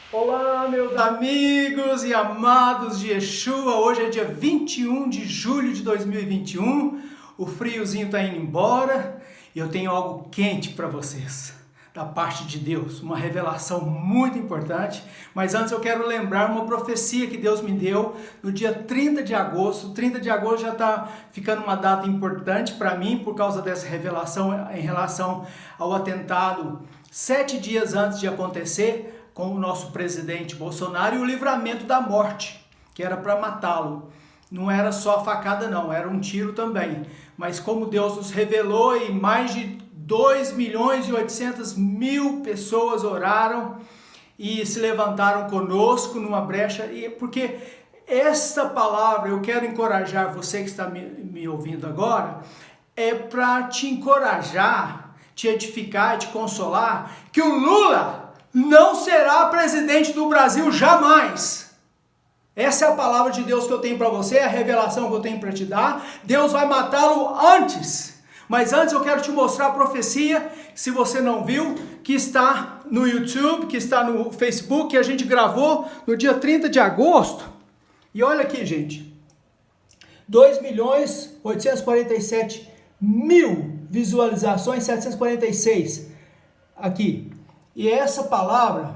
Olá, meus amigos e amados de Yeshua. Hoje é dia 21 de julho de 2021. O friozinho está indo embora e eu tenho algo quente para vocês, da parte de Deus, uma revelação muito importante. Mas antes eu quero lembrar uma profecia que Deus me deu no dia 30 de agosto. 30 de agosto já está ficando uma data importante para mim por causa dessa revelação em relação ao atentado 7 dias antes de acontecer com o nosso presidente Bolsonaro e o livramento da morte, que era para matá-lo. Não era só facada não, era um tiro também. Mas como Deus nos revelou e mais de 2.800.000 pessoas oraram e se levantaram conosco numa brecha, porque esta palavra, eu quero encorajar você que está me ouvindo agora, é para te encorajar, te edificar, te consolar, que o Lula não será presidente do Brasil jamais. Essa é a palavra de Deus que eu tenho para você, é a revelação que eu tenho para te dar. Deus vai matá-lo antes. Mas antes eu quero te mostrar a profecia, se você não viu, que está no YouTube, que está no Facebook, que a gente gravou no dia 30 de agosto. E olha aqui, gente. 2.847.000 visualizações, 746 aqui. E essa palavra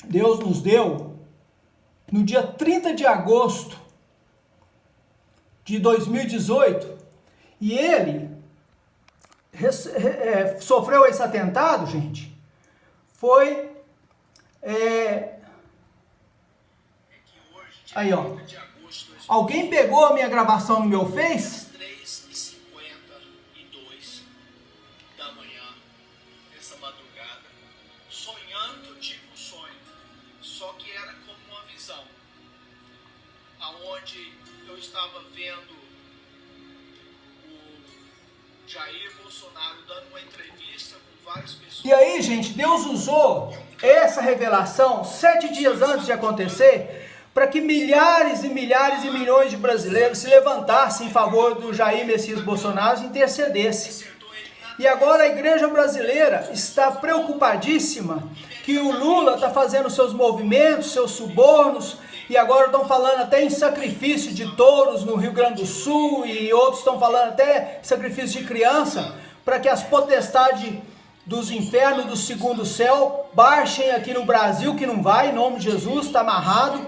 Deus nos deu no dia 30 de agosto de 2018. E ele sofreu esse atentado, gente. Foi... Aí, ó. Alguém pegou a minha gravação no meu Face? Sonhando, eu tive um sonho, só que era como uma visão, aonde eu estava vendo o Jair Bolsonaro dando uma entrevista com várias pessoas. E aí, gente, Deus usou essa revelação 7 dias antes de acontecer para que milhares e milhares e milhões de brasileiros se levantassem em favor do Jair Messias Bolsonaro e intercedessem. E agora a igreja brasileira está preocupadíssima que o Lula está fazendo seus movimentos, seus subornos, e agora estão falando até em sacrifício de touros no Rio Grande do Sul, e outros estão falando até sacrifício de criança, para que as potestades dos infernos do segundo céu baixem aqui no Brasil, que não vai, em nome de Jesus, está amarrado,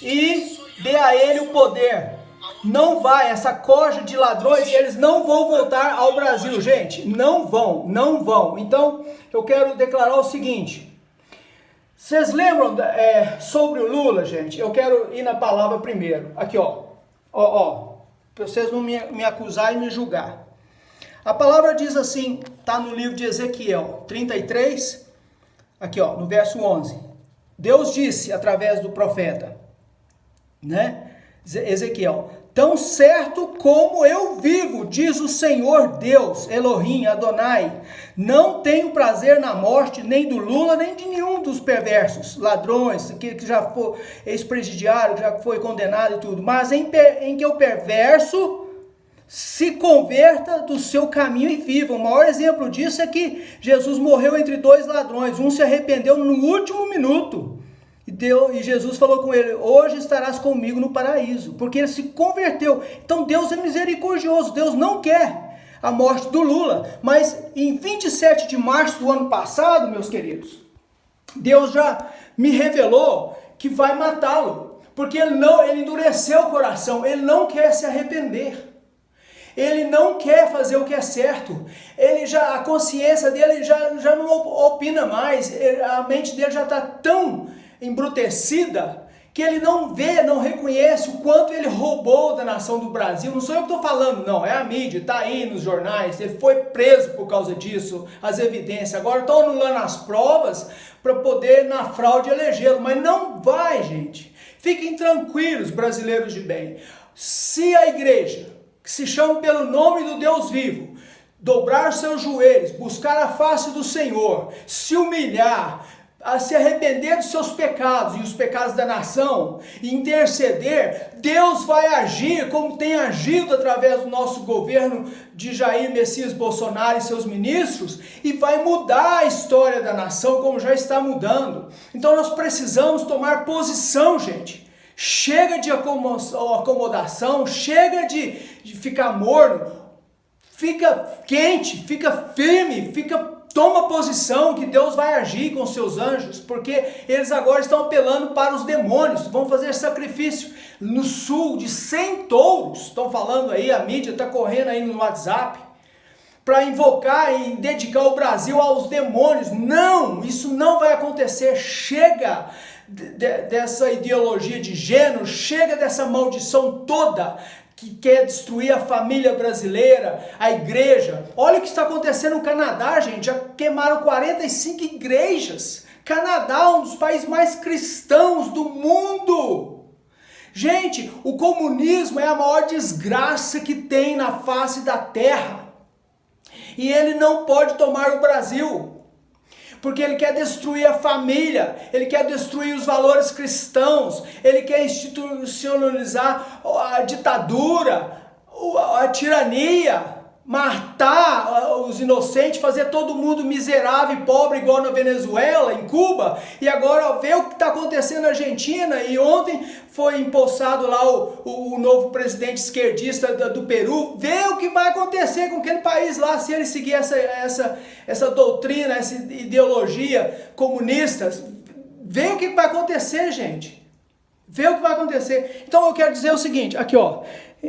e dê a ele o poder. Não vai, essa corja de ladrões, eles não vão voltar ao Brasil, gente, não vão. Então, eu quero declarar o seguinte, vocês lembram sobre o Lula, gente? Eu quero ir na palavra primeiro, aqui ó, para vocês não me acusar e me julgar. A palavra diz assim, tá no livro de Ezequiel 33, aqui ó, no verso 11, Deus disse através do profeta, né, Ezequiel, tão certo como eu vivo, diz o Senhor Deus, Elohim, Adonai, não tenho prazer na morte nem do Lula, nem de nenhum dos perversos, ladrões, que já foi ex-presidiário, já foi condenado e tudo, mas em que o perverso se converta do seu caminho e viva. O maior exemplo disso é que Jesus morreu entre dois ladrões, um se arrependeu no último minuto, e Jesus falou com ele, hoje estarás comigo no paraíso, porque ele se converteu. Então Deus é misericordioso, Deus não quer a morte do Lula, mas em 27 de março do ano passado, meus queridos, Deus já me revelou que vai matá-lo, porque ele endureceu o coração, ele não quer se arrepender. Ele não quer fazer o que é certo, a consciência dele já não opina mais, a mente dele já está tão embrutecida, que ele não vê, não reconhece o quanto ele roubou da nação do Brasil. Não sou eu que estou falando, não, é a mídia, está aí nos jornais, ele foi preso por causa disso, as evidências, agora estão anulando as provas para poder na fraude elegê-lo, mas não vai, gente. Fiquem tranquilos, brasileiros de bem, se a igreja, que se chama pelo nome do Deus vivo, dobrar seus joelhos, buscar a face do Senhor, se humilhar, a se arrepender dos seus pecados e os pecados da nação, e interceder, Deus vai agir como tem agido através do nosso governo de Jair Messias Bolsonaro e seus ministros, e vai mudar a história da nação como já está mudando. Então nós precisamos tomar posição, gente. Chega de acomodação, chega de ficar morno, fica quente, fica firme, toma posição que Deus vai agir com seus anjos, porque eles agora estão apelando para os demônios, vão fazer sacrifício no sul de 100 touros, estão falando aí, a mídia está correndo aí no WhatsApp, para invocar e dedicar o Brasil aos demônios. Não, isso não vai acontecer. Chega dessa ideologia de gênero, chega dessa maldição toda que quer destruir a família brasileira, a igreja. Olha o que está acontecendo no Canadá, gente, já queimaram 45 igrejas. Canadá, um dos países mais cristãos do mundo. Gente, o comunismo é a maior desgraça que tem na face da terra. E ele não pode tomar o Brasil, porque ele quer destruir a família, ele quer destruir os valores cristãos, ele quer institucionalizar a ditadura, a tirania, matar os inocentes, fazer todo mundo miserável e pobre igual na Venezuela, em Cuba, e agora vê o que está acontecendo na Argentina, e ontem foi empossado lá o novo presidente esquerdista do Peru. Vê o que vai acontecer com aquele país lá se ele seguir essa doutrina, essa ideologia comunista. Vê o que vai acontecer, gente. Vê o que vai acontecer. Então eu quero dizer o seguinte, aqui ó,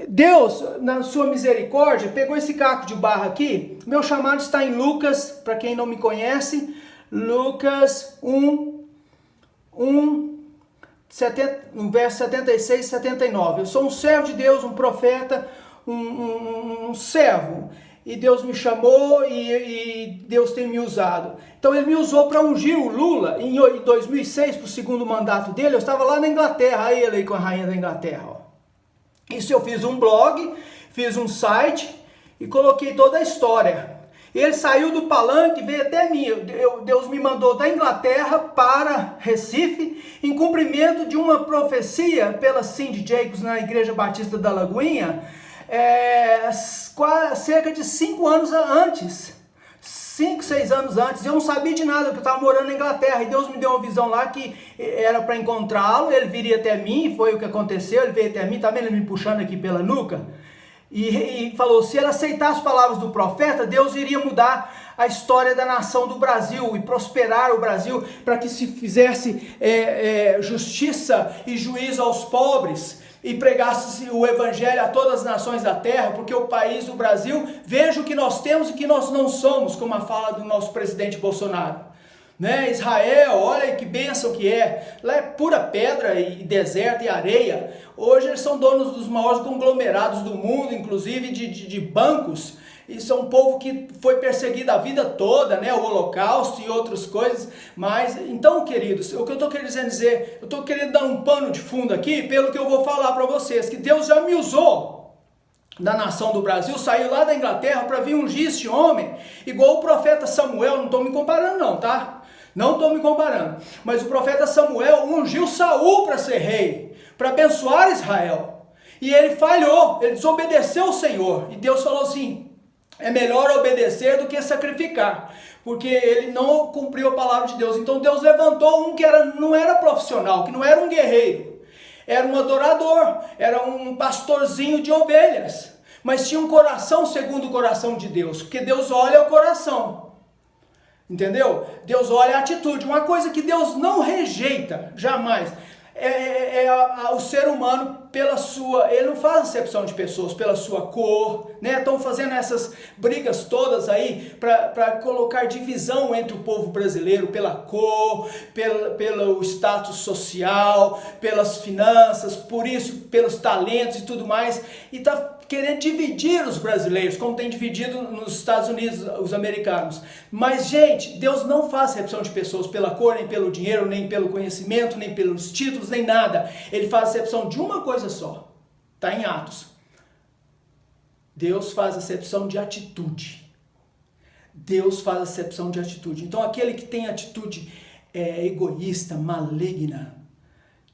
Deus, na sua misericórdia, pegou esse caco de barro aqui. Meu chamado está em Lucas, para quem não me conhece, Lucas 1, no verso 76 e 79. Eu sou um servo de Deus, um profeta, um servo. E Deus me chamou e Deus tem me usado. Então ele me usou para ungir o Lula em 2006, para o segundo mandato dele. Eu estava lá na Inglaterra, aí ele aí com a rainha da Inglaterra, ó. Isso eu fiz um blog, fiz um site e coloquei toda a história. Ele saiu do palanque, veio até mim. Deus me mandou da Inglaterra para Recife, em cumprimento de uma profecia pela Cindy Jacobs na Igreja Batista da Lagoinha, cerca de 5 anos antes. 5, 6 anos antes, eu não sabia de nada, porque eu estava morando na Inglaterra, e Deus me deu uma visão lá que era para encontrá-lo, ele viria até mim, foi o que aconteceu, ele veio até mim, tá vendo ele me puxando aqui pela nuca, e falou, se ele aceitasse as palavras do profeta, Deus iria mudar a história da nação do Brasil, e prosperar o Brasil, para que se fizesse justiça e juízo aos pobres, e pregasse o evangelho a todas as nações da terra, porque o país do Brasil, veja o que nós temos e o que nós não somos, como a fala do nosso presidente Bolsonaro. Né? Israel, olha que bênção que é, lá é pura pedra e deserto e areia. Hoje eles são donos dos maiores conglomerados do mundo, inclusive de bancos, e são um povo que foi perseguido a vida toda, né? O Holocausto e outras coisas. Mas, então, queridos, o que eu estou querendo dizer, eu estou querendo dar um pano de fundo aqui, pelo que eu vou falar para vocês, que Deus já me usou da nação do Brasil, saiu lá da Inglaterra para vir ungir esse homem, igual o profeta Samuel, não estou me comparando não, tá? Não estou me comparando, mas o profeta Samuel ungiu Saul para ser rei, para abençoar Israel, e ele falhou, ele desobedeceu o Senhor, e Deus falou assim, é melhor obedecer do que sacrificar, porque ele não cumpriu a palavra de Deus. Então Deus levantou um que não era profissional, que não era um guerreiro, era um adorador, era um pastorzinho de ovelhas, mas tinha um coração segundo o coração de Deus, porque Deus olha o coração, entendeu? Deus olha a atitude, uma coisa que Deus não rejeita, jamais, o ser humano pela sua, ele não faz acepção de pessoas pela sua cor, né? Estão fazendo essas brigas todas aí para colocar divisão entre o povo brasileiro pela cor, pelo status social, pelas finanças, por isso, pelos talentos e tudo mais, e tá querendo dividir os brasileiros, como tem dividido nos Estados Unidos os americanos. Mas, gente, Deus não faz acepção de pessoas pela cor, nem pelo dinheiro, nem pelo conhecimento, nem pelos títulos, nem nada. Ele faz acepção de uma coisa só. Está em Atos. Deus faz acepção de atitude. Deus faz acepção de atitude. Então, aquele que tem atitude egoísta, maligna,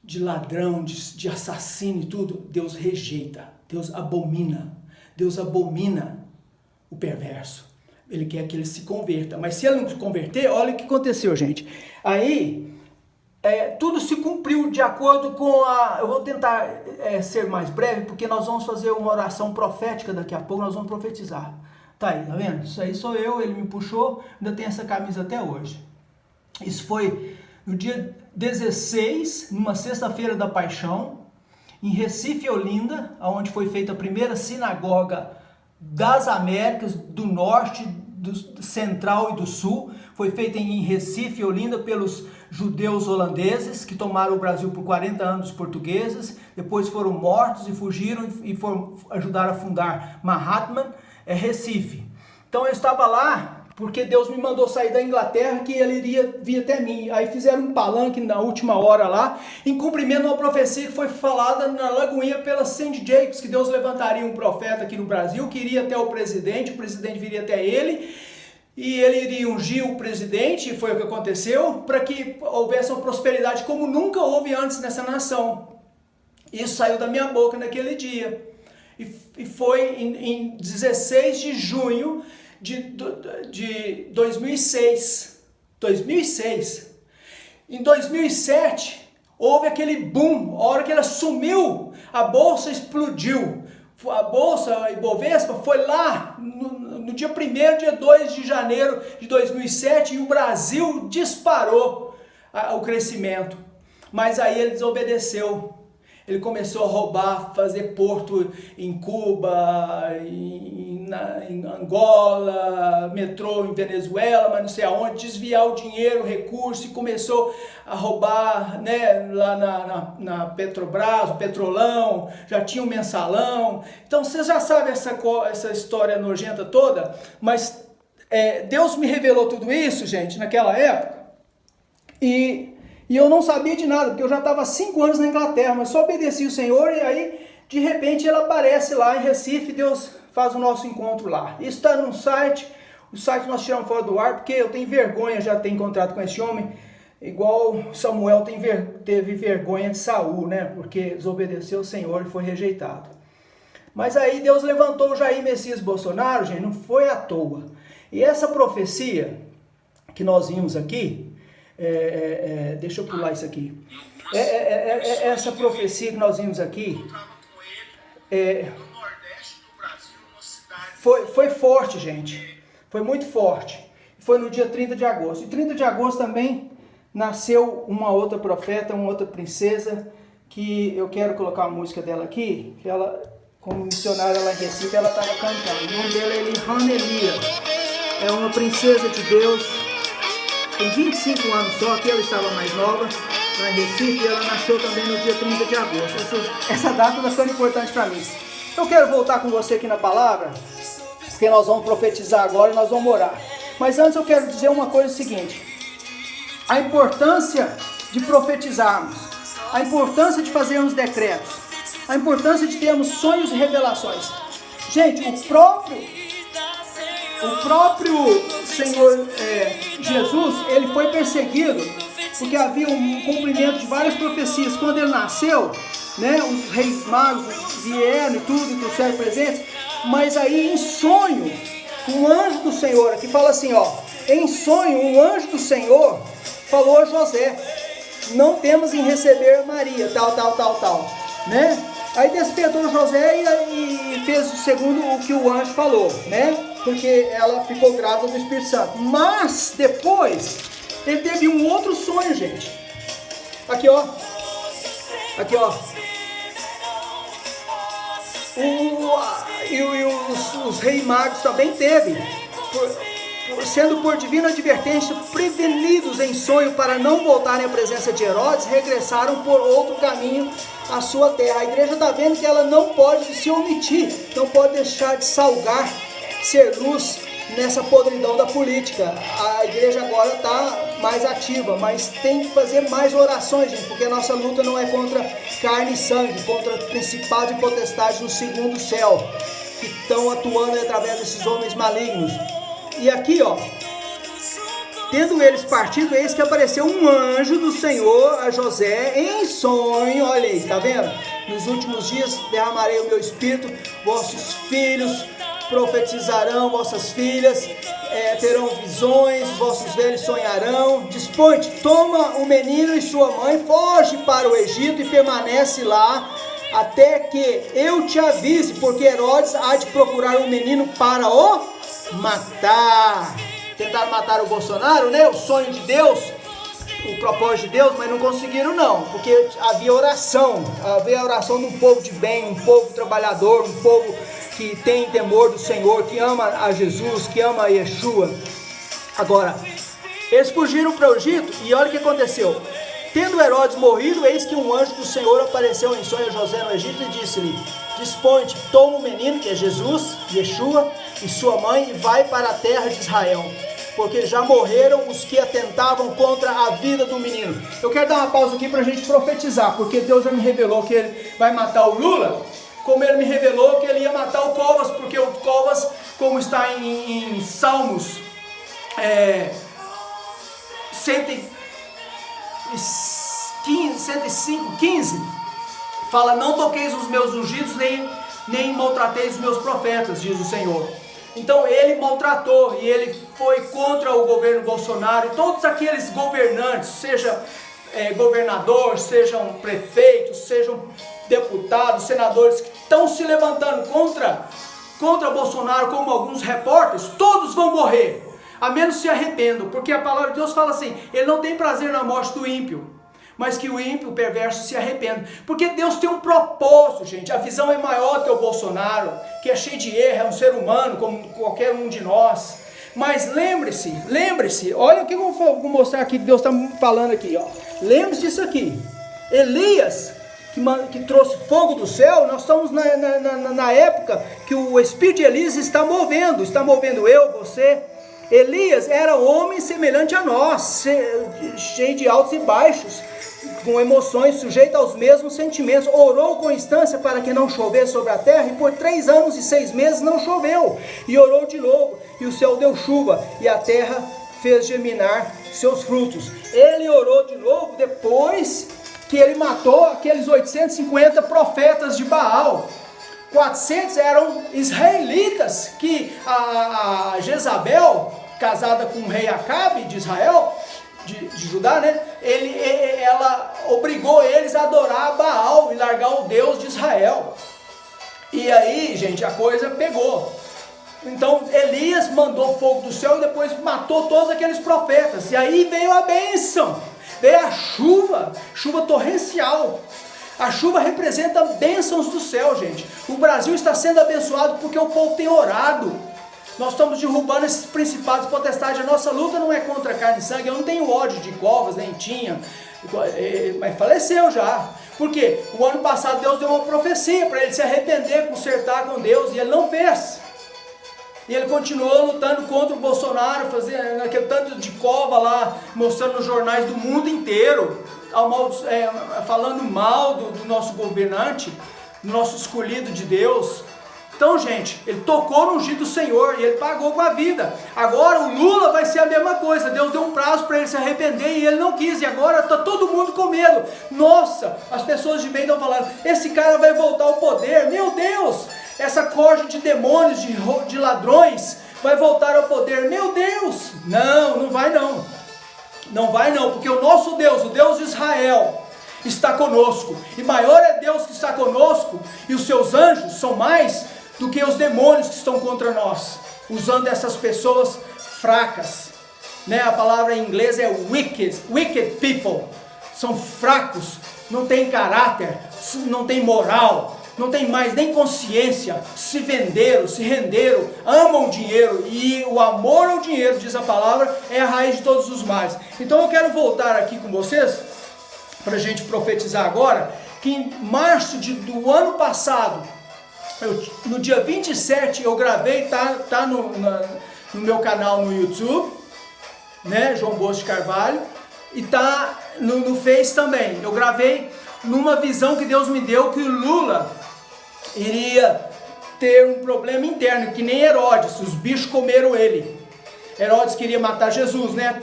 de ladrão, de assassino e tudo, Deus rejeita, Deus abomina o perverso. Ele quer que ele se converta, mas se ele não se converter, olha o que aconteceu, gente. Aí, tudo se cumpriu de acordo com eu vou tentar ser mais breve, porque nós vamos fazer uma oração profética daqui a pouco, nós vamos profetizar. Tá aí, tá vendo? Isso aí sou eu, ele me puxou, ainda tem essa camisa até hoje. Isso foi no dia 16, numa sexta-feira da Paixão, em Recife, Olinda, onde foi feita a primeira sinagoga das Américas, do Norte, do Central e do Sul. Foi feita em Recife, Olinda, pelos judeus holandeses, que tomaram o Brasil por 40 anos dos portugueses, depois foram mortos e fugiram e ajudaram a fundar Mahatma, Recife. Então eu estava lá porque Deus me mandou sair da Inglaterra, que ele iria vir até mim. Aí fizeram um palanque na última hora lá, em cumprimento de uma profecia que foi falada na Lagoinha pela Sandy Jacobs, que Deus levantaria um profeta aqui no Brasil, que iria até o presidente viria até ele, e ele iria ungir o presidente, e foi o que aconteceu, para que houvesse uma prosperidade como nunca houve antes nessa nação. Isso saiu da minha boca naquele dia. E foi em 16 de junho de 2006. Em 2007, houve aquele boom. A hora que ela sumiu, a bolsa explodiu. A bolsa, a Ibovespa, foi lá no dia 1º, dia 2 de janeiro de 2007, e o Brasil disparou o crescimento. Mas aí ele desobedeceu. Ele começou a roubar, fazer porto em Cuba, em Angola, metrô em Venezuela, mas não sei aonde, desviar o dinheiro, o recurso, e começou a roubar, né, lá na Petrobras, o Petrolão, já tinha um mensalão. Então vocês já sabem essa história nojenta toda, mas Deus me revelou tudo isso, gente, naquela época, e eu não sabia de nada, porque eu já estava há 5 anos na Inglaterra, mas só obedeci o Senhor, e aí, de repente, ela aparece lá em Recife, Deus faz o nosso encontro lá. Isso está no site, o site nós tiramos fora do ar, porque eu tenho vergonha já de ter encontrado com esse homem, igual Samuel teve vergonha de Saul, né? Porque desobedeceu o Senhor e foi rejeitado. Mas aí Deus levantou o Jair Messias Bolsonaro, gente, não foi à toa. E essa profecia que nós vimos aqui, deixa eu pular isso aqui. Essa profecia que nós vimos aqui foi forte, gente. Foi muito forte. Foi no dia 30 de agosto. E 30 de agosto também nasceu uma outra profeta, uma outra princesa, que eu quero colocar a música dela aqui, que ela, como missionária lá em Recife, ela estava cantando. O nome dela é Eliane Elia. É uma princesa de Deus. Tem 25 anos só, que ela estava mais nova, lá em Recife, e ela nasceu também no dia 30 de agosto. Essa data é bastante importante para mim. Eu quero voltar com você aqui na palavra, porque nós vamos profetizar agora e nós vamos orar. Mas antes eu quero dizer uma coisa seguinte: a importância de profetizarmos, a importância de fazermos decretos, a importância de termos sonhos e revelações. Gente, o próprio Senhor Jesus, ele foi perseguido porque havia um cumprimento de várias profecias. Quando ele nasceu, né, os reis magos vieram e tudo, trouxeram presentes, mas aí em sonho, um anjo do Senhor, aqui fala assim, ó, em sonho, um anjo do Senhor falou a José, não temos em receber Maria, tal, né? Aí despertou José e fez segundo o que o anjo falou, né? Porque ela ficou grávida do Espírito Santo. Mas depois ele teve um outro sonho, gente. Aqui, ó. Os reis magos também teve, sendo por divina advertência prevenidos em sonho para não voltarem à presença de Herodes, regressaram por outro caminho à sua terra. A igreja está vendo que ela não pode se omitir, não pode deixar de salgar, ser luz nessa podridão da política. A igreja agora está mais ativa, mas tem que fazer mais orações, gente, porque a nossa luta não é contra carne e sangue, contra principados e potestades no segundo céu, que estão atuando através desses homens malignos. E aqui, ó, Tendo eles partido, eis que apareceu um anjo do Senhor a José em sonho. Olha aí, tá vendo? Nos últimos dias derramarei o meu espírito, vossos filhos profetizarão, vossas filhas terão visões, vossos velhos sonharão. Dispõe-te, toma o menino e sua mãe, foge para o Egito e permanece lá, até que eu te avise, porque Herodes há de procurar um menino para o matar. Tentaram matar o Bolsonaro, né? O sonho de Deus, o propósito de Deus, mas não conseguiram não, porque havia oração de um povo de bem, um povo trabalhador, um povo que tem temor do Senhor, que ama a Jesus, que ama a Yeshua. Agora, eles fugiram para o Egito e olha o que aconteceu. Tendo Herodes morrido, eis que um anjo do Senhor apareceu em sonho a José no Egito e disse-lhe: dispõe-te, toma o menino, que é Jesus, Yeshua, e sua mãe, e vai para a terra de Israel, porque já morreram os que atentavam contra a vida do menino. Eu quero dar uma pausa aqui para a gente profetizar, porque Deus já me revelou que Ele vai matar o Lula, como Ele me revelou que Ele ia matar o Covas, porque o Covas, como está em Salmos 105:15, fala: não toqueis os meus ungidos, nem maltrateis os meus profetas, diz o Senhor. Então ele maltratou e ele foi contra o governo Bolsonaro e todos aqueles governantes, seja governador, sejam prefeitos, sejam deputados, senadores, que estão se levantando contra Bolsonaro, como alguns repórteres, todos vão morrer, a menos se arrependam, porque a palavra de Deus fala assim: Ele não tem prazer na morte do ímpio, mas que o ímpio, o perverso, se arrependa. Porque Deus tem um propósito, gente. A visão é maior que o Bolsonaro, que é cheio de erro, é um ser humano, como qualquer um de nós. Mas lembre-se, olha o que eu vou mostrar aqui, que Deus está falando aqui, ó. Lembre-se disso aqui. Elias, que trouxe fogo do céu, nós estamos na época que o Espírito de Elias está movendo eu, você. Elias era homem semelhante a nós, cheio de altos e baixos, com emoções, sujeito aos mesmos sentimentos. Orou com instância para que não chovesse sobre a terra, e por 3 anos e 6 meses não choveu. E orou de novo, e o céu deu chuva, e a terra fez germinar seus frutos. Ele orou de novo depois que ele matou aqueles 850 profetas de Baal. 400 eram israelitas, que a Jezabel, casada com o rei Acabe de Israel, de Judá, né? Ela obrigou eles a adorar Baal e largar o Deus de Israel. E aí, gente, a coisa pegou. Então Elias mandou fogo do céu e depois matou todos aqueles profetas. E aí veio a bênção, veio a chuva torrencial. A chuva representa bênçãos do céu, gente. O Brasil está sendo abençoado porque o povo tem orado. Nós estamos derrubando esses principados e potestades. A nossa luta não é contra carne e sangue. Eu não tenho ódio de Covas, nem tinha, mas faleceu já. Porque o ano passado Deus deu uma profecia para ele se arrepender, consertar com Deus, e ele não fez. E ele continuou lutando contra o Bolsonaro, fazendo aquele tanto de cova lá, mostrando nos jornais do mundo inteiro, falando mal do nosso governante, do nosso escolhido de Deus. Então, gente, ele tocou no ungido do Senhor e ele pagou com a vida. Agora o Lula vai ser a mesma coisa. Deus deu um prazo para ele se arrepender e ele não quis. E agora está todo mundo com medo. Nossa, as pessoas de bem estão falando: esse cara vai voltar ao poder. Meu Deus, essa corte de demônios, de ladrões, vai voltar ao poder. Meu Deus, não vai não. Não vai não, porque o nosso Deus, o Deus de Israel, está conosco. E maior é Deus que está conosco, e os seus anjos são mais do que os demônios que estão contra nós, usando essas pessoas fracas, né? A palavra em inglês é wicked people. São fracos, não tem caráter, não tem moral, não tem mais nem consciência, se venderam, se renderam, amam dinheiro, e o amor ao dinheiro, diz a palavra, é a raiz de todos os males. Então eu quero voltar aqui com vocês, para a gente profetizar agora, que em março do ano passado, no dia 27, eu gravei, tá no meu canal no YouTube, né, João Bosco de Carvalho, e tá no Face também. Eu gravei numa visão que Deus me deu, que o Lula iria ter um problema interno, que nem Herodes, os bichos comeram ele. Herodes queria matar Jesus, né?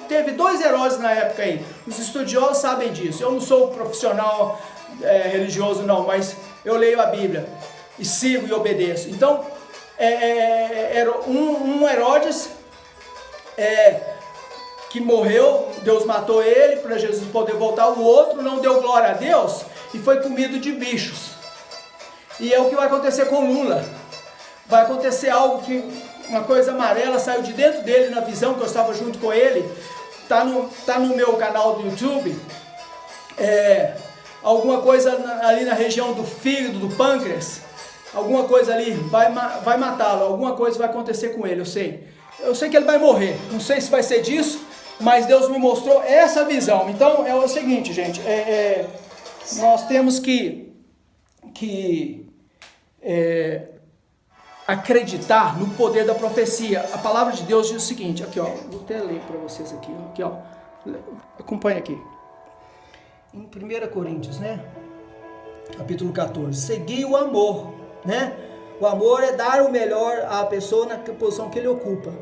Teve dois Herodes na época aí. Os estudiosos sabem disso. Eu não sou profissional religioso não, mas eu leio a Bíblia e sigo e obedeço. Então, um Herodes que morreu, Deus matou ele para Jesus poder voltar. O outro não deu glória a Deus e foi comido de bichos. E é o que vai acontecer com Lula. Vai acontecer algo que uma coisa amarela saiu de dentro dele na visão que eu estava junto com ele. Tá no meu canal do YouTube. Alguma coisa ali na região do fígado, do pâncreas. Alguma coisa ali vai matá-lo. Alguma coisa vai acontecer com ele, eu sei. Eu sei que ele vai morrer. Não sei se vai ser disso, mas Deus me mostrou essa visão. Então é o seguinte, gente. Nós temos que acreditar no poder da profecia. A palavra de Deus diz o seguinte, aqui ó, vou até ler para vocês aqui ó, acompanha aqui. Em 1 Coríntios, né, capítulo 14, segui o amor, né, o amor é dar o melhor à pessoa na posição que ele ocupa,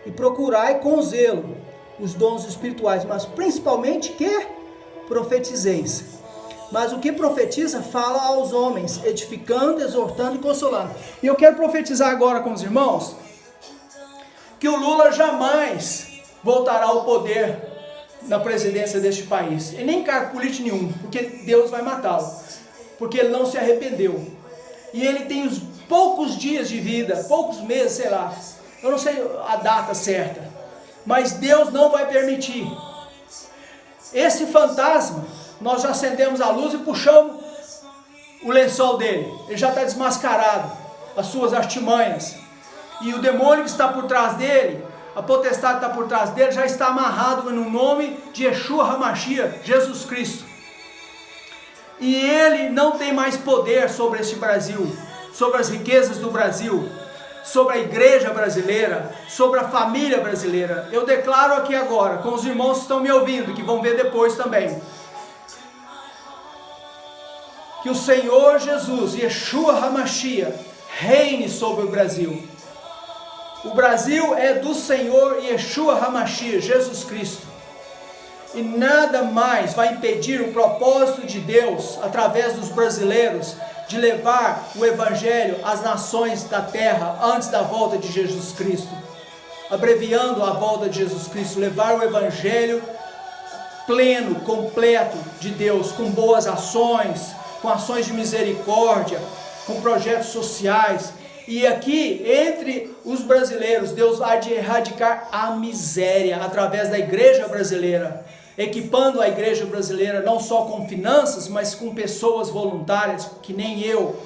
e procurai com zelo os dons espirituais, mas principalmente que profetizeis. Mas o que profetiza, fala aos homens, edificando, exortando e consolando. E eu quero profetizar agora com os irmãos, que o Lula jamais voltará ao poder na presidência deste país. E nem cargo político nenhum, porque Deus vai matá-lo. Porque ele não se arrependeu. E ele tem os poucos dias de vida, poucos meses, sei lá. Eu não sei a data certa. Mas Deus não vai permitir. Esse fantasma, nós já acendemos a luz e puxamos o lençol dele. Ele já está desmascarado, as suas artimanhas. E o demônio que está por trás dele, a potestade que está por trás dele, já está amarrado no nome de Yeshua HaMashiach, Jesus Cristo. E ele não tem mais poder sobre este Brasil, sobre as riquezas do Brasil, sobre a igreja brasileira, sobre a família brasileira. Eu declaro aqui agora, com os irmãos que estão me ouvindo, que vão ver depois também, que o Senhor Jesus, Yeshua HaMashiach, reine sobre o Brasil. O Brasil é do Senhor Yeshua HaMashiach, Jesus Cristo. E nada mais vai impedir o propósito de Deus, através dos brasileiros, de levar o Evangelho às nações da terra, antes da volta de Jesus Cristo. Abreviando a volta de Jesus Cristo, levar o Evangelho pleno, completo de Deus, com boas ações, com ações de misericórdia, com projetos sociais. E aqui, entre os brasileiros, Deus há de erradicar a miséria através da igreja brasileira, equipando a igreja brasileira não só com finanças, mas com pessoas voluntárias, que nem eu.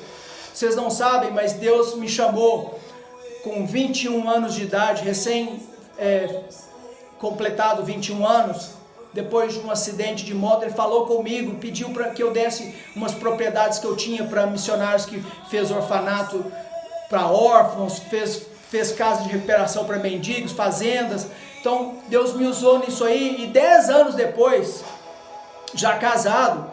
Vocês não sabem, mas Deus me chamou com 21 anos de idade, completado 21 anos, depois de um acidente de moto. Ele falou comigo, pediu para que eu desse umas propriedades que eu tinha para missionários, que fez orfanato para órfãos, fez casa de recuperação para mendigos, fazendas. Então Deus me usou nisso aí, e 10 anos depois, já casado,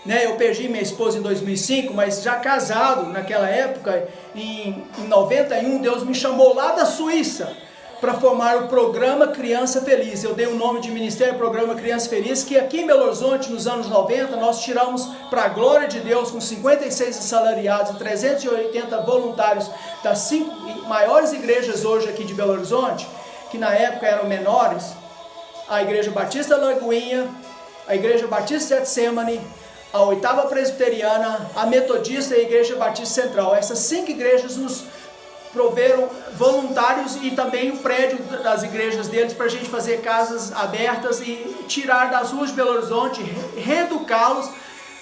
né, eu perdi minha esposa em 2005, mas já casado naquela época, em 91, Deus me chamou lá da Suíça para formar o Programa Criança Feliz. Eu dei o nome de Ministério Programa Criança Feliz, que aqui em Belo Horizonte, nos anos 90, nós tiramos para a glória de Deus, com 56 assalariados e 380 voluntários das 5 maiores igrejas hoje aqui de Belo Horizonte, que na época eram menores: a Igreja Batista Lagoinha, a Igreja Batista Getsemane, a Oitava Presbiteriana, a Metodista e a Igreja Batista Central. Essas 5 igrejas nos proveram voluntários e também o prédio das igrejas deles para a gente fazer casas abertas e tirar das ruas de Belo Horizonte, reeducá-los,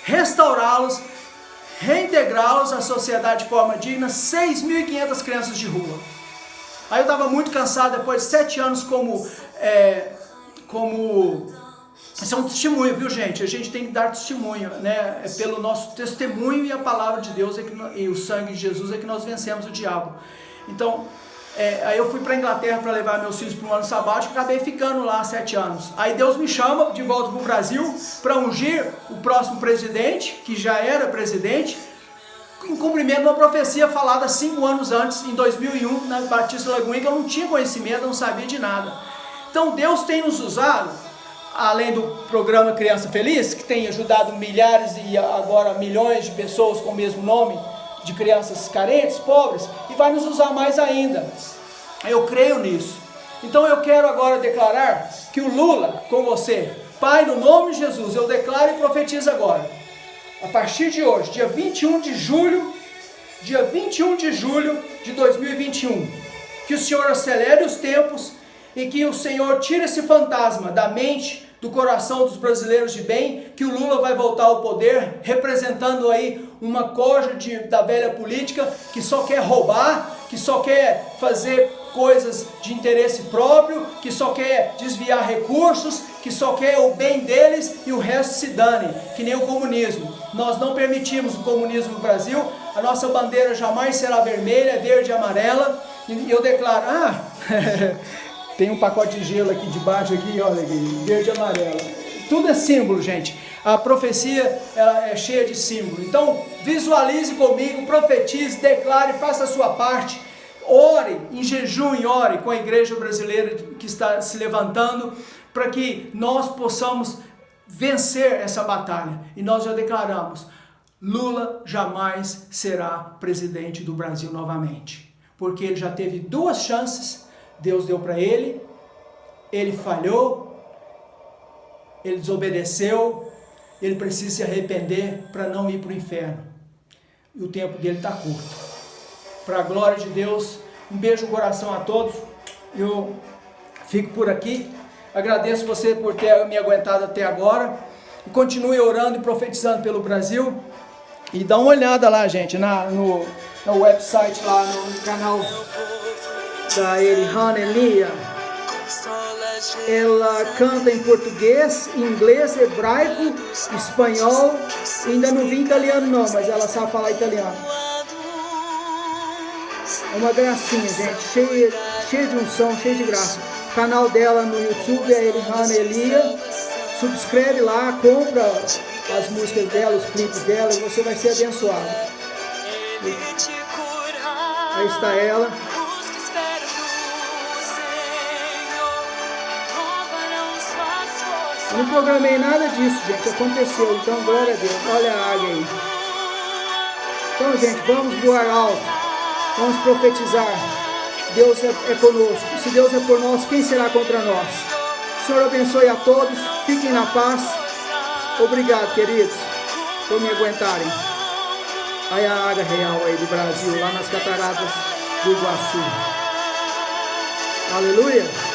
restaurá-los, reintegrá-los à sociedade de forma digna. 6.500 crianças de rua. Aí eu estava muito cansado, depois de 7 anos como isso é um testemunho, viu, gente? A gente tem que dar testemunho, né? É pelo nosso testemunho e a palavra de Deus e o sangue de Jesus é que nós vencemos o diabo. Então, aí eu fui para a Inglaterra para levar meus filhos para um ano sabático, acabei ficando lá 7 anos. Aí Deus me chama de volta para o Brasil para ungir o próximo presidente, que já era presidente, em cumprimento de uma profecia falada 5 anos antes, em 2001, na Batista Lagoinha, que eu não tinha conhecimento, eu não sabia de nada. Então Deus tem nos usado, além do programa Criança Feliz, que tem ajudado milhares e agora milhões de pessoas com o mesmo nome, de crianças carentes, pobres, e vai nos usar mais ainda. Eu creio nisso. Então eu quero agora declarar que o Lula, com você, Pai, no nome de Jesus, eu declaro e profetizo agora, a partir de hoje, dia 21 de julho de 2021, que o Senhor acelere os tempos e que o Senhor tire esse fantasma da mente, do coração dos brasileiros de bem, que o Lula vai voltar ao poder, representando aí uma corja da velha política, que só quer roubar, que só quer fazer coisas de interesse próprio, que só quer desviar recursos, que só quer o bem deles e o resto se dane, que nem o comunismo. Nós não permitimos o comunismo no Brasil, a nossa bandeira jamais será vermelha, verde e amarela, e eu declaro, tem um pacote de gelo aqui debaixo, aqui, olha aqui, verde e amarelo. Tudo é símbolo, gente. A profecia ela é cheia de símbolo. Então, visualize comigo, profetize, declare, faça a sua parte. Ore, em jejum e ore com a igreja brasileira que está se levantando, para que nós possamos vencer essa batalha. E nós já declaramos, Lula jamais será presidente do Brasil novamente. Porque ele já teve 2 chances, Deus deu para ele falhou, ele desobedeceu, ele precisa se arrepender para não ir para o inferno. E o tempo dele está curto. Para a glória de Deus, um beijo no coração a todos. Eu fico por aqui. Agradeço você por ter me aguentado até agora. E continue orando e profetizando pelo Brasil. E dá uma olhada lá, gente, no website, lá no canal da Elihana Elia. Ela canta em português, inglês, hebraico, espanhol. Ainda não vi italiano não, mas ela sabe falar italiano. É uma gracinha, gente, cheia de unção, cheia de graça. O canal dela no YouTube é Elihana Elia. Subscreve lá, compra as músicas dela, os clipes dela, e você vai ser abençoado. Aí está ela. Eu não programei nada disso, gente, aconteceu, então glória a Deus. Olha a águia aí. Então, gente, vamos voar alto, vamos profetizar. Deus é conosco. Se Deus é por nós, quem será contra nós? O Senhor abençoe a todos, fiquem na paz. Obrigado, queridos, por me aguentarem. Aí a águia real aí do Brasil, lá nas cataratas do Iguaçu. Aleluia!